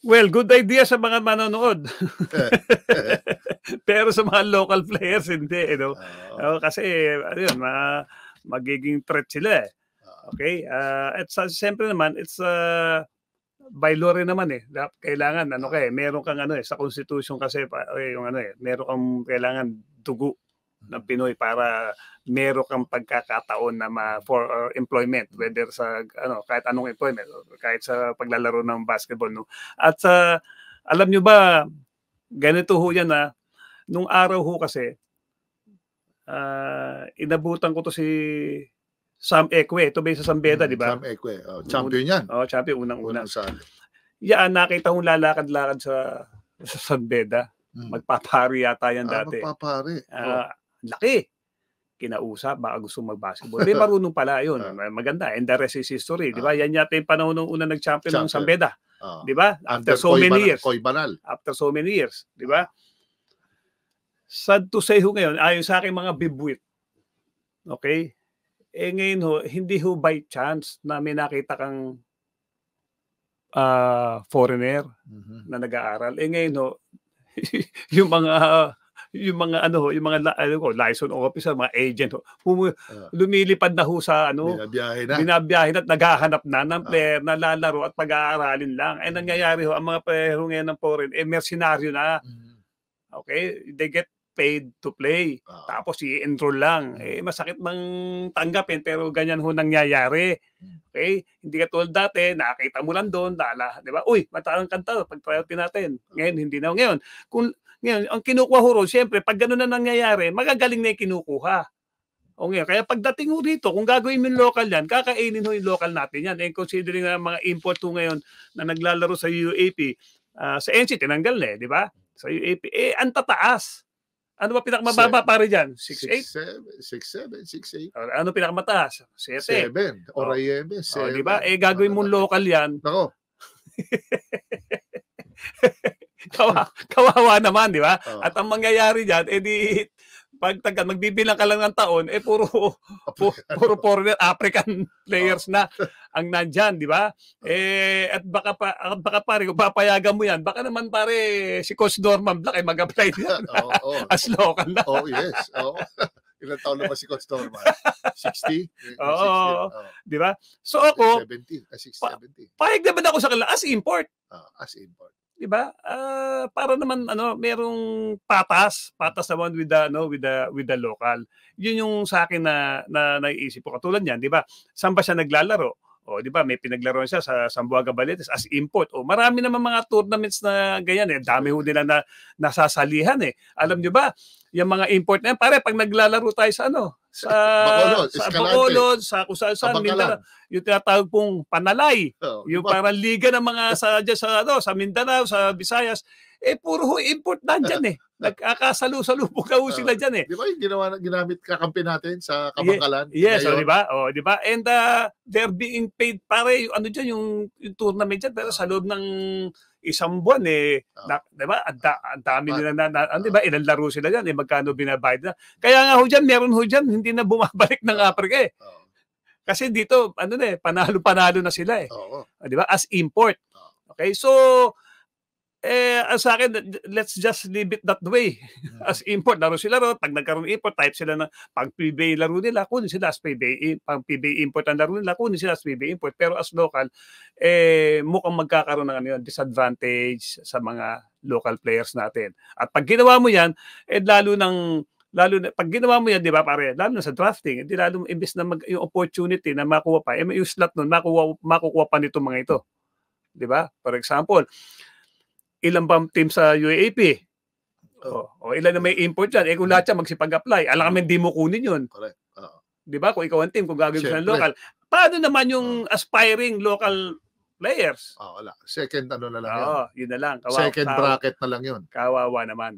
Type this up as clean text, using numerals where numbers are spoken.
Well, good idea sa mga manonood. Pero sa mga local players, hindi. Kasi, ayun, magiging threat sila eh. Okay? At siyempre naman, it's by law rin naman eh. Kailangan, meron kang sa Constitution kasi, meron kang kailangan dugo ng Pinoy para meron kang pagkakataon na for employment, whether sa kahit anong employment, kahit sa paglalaro ng basketball, no. At alam nyo ba, ganito ho yan nung araw ho kasi inabutan ko to si Sam Ekwe, ito ba sa Sambeda, di ba? Sam Ekwe, champion yan. Champion, unang-una. Yan, nakita kong lalakad-lakad sa Sambeda. Magpapari yata yan dati. Magpapari. Laki. Kinausap, baka gusto mag-basketball. May marunong pala yun. Maganda. And the rest is history. Di ba? Yan yata yung panahon nung una nag-champion ng Sambeda. Di ba? After so many years. After so many years. Di ba? Sad to say ho ngayon, ayon sa aking mga bibwit. Okay? Ngayon ho, hindi ho by chance na may nakita kang foreigner na nag-aaral. Ngayon ho, yung mga license officer, mga agent lumilipad na ho sa binabiyahe na at naghahanap na ng player na lalaro at pag-aaralin lang. Nangyayari ho, ang mga player ngayon ng foreign mercenaryo na. Okay? They get paid to play. Tapos i-enroll lang. Masakit mang tanggapin pero ganyan ho nangyayari. Okay? Hindi katulad dati, nakita mo lang doon, di ba? Uy, matalang kanta, pag-priority natin. Ngayon, hindi na. Ngayon, ang kinukuha ho ron, siyempre, pag gano'n na nangyayari, magagaling na yung kinukuha. Ngayon, kaya pagdating ho dito, kung gagawin mo yung local yan, kakainin ho yung local natin yan. Considering na mga import ho ngayon na naglalaro sa UAP, sa NC, tinanggal na di ba? Sa UAP, ang tataas. Ano ba pinakamababa pare dyan? 6'8"? 6'7", 6'8". Ano pinakamataas? 7. 7. Orayebe, 7. Di ba? Gagawin mong local yan. Nako. Kawawa naman, di ba? At ang mangyayari dyan, pag magbibilang ka lang ng taon, puro foreigner, African players na ang nandyan, di ba? At baka pare, kung papayagan mo yan, baka naman pare, si Coach Norman Black mag-apply yan as local na. Yes. Ilang taon na ba si Coach Norman? 60? Di ba? So ako, 70. 70. Pahig naman ako sa kanila as import. As import. Diba? Para naman merong patas naman with the local. Yun yung sa akin na naiisip ko. Katulad niyan, 'di ba? Saan ba siya naglalaro? 'Di ba? May pinaglaruan siya sa Zamboanga Balletes as import. Marami naman mga tournaments na ganyan Dami ho nila na nasasalihan Alam niyo ba? Yung mga import na yan, pare pag naglalaro tayo sa Bacolod, sa Kusalsan, Mindanao, yung tinatawag pong panalay, yung parang liga ng mga sa Mindanao, sa Visayas, puro import nandyan Nagkakasalu-salubog na sila dyan Di ba yung ginamit kakampi natin sa Kabangkalan? Yes, di ba? Di ba? And they're being paid, pare, yung tournament dyan, pero sa loob ng isang buwan di ba? Ang dami nila di ba? Ilang laro sila diyan magkano binabayad na. Kaya nga meron hindi na bumabalik ng Africa Kasi dito panalo-panalo na sila di ba? As import. Okay? So sa akin, let's just leave it that way. As import, laro sila pag nagkaroon import, type sila na pag PBA laro nila, kunin sila as PBA, pag PBA import ang laro nila, kunin sila as PBA import. Pero as local, mukhang magkakaroon ng disadvantage sa mga local players natin. At pag ginawa mo yan, lalo na pag ginawa mo yan, di ba pare, lalo na sa drafting, lalo imbes na yung opportunity na makuha pa, yung slot nun, makukuha pa nito mga ito. Di ba? For example, ilang bang team sa UAAP? Ilan na may import dyan? Kung lahat yan magsipag-apply, alam kami hindi mo kunin yun. Correct. Di ba? Kung ikaw ang team, kung gagawin sa local, paano naman yung aspiring local players? Wala. Second na lang yun. Yun na lang. Second bracket na lang yun. Kawawa naman.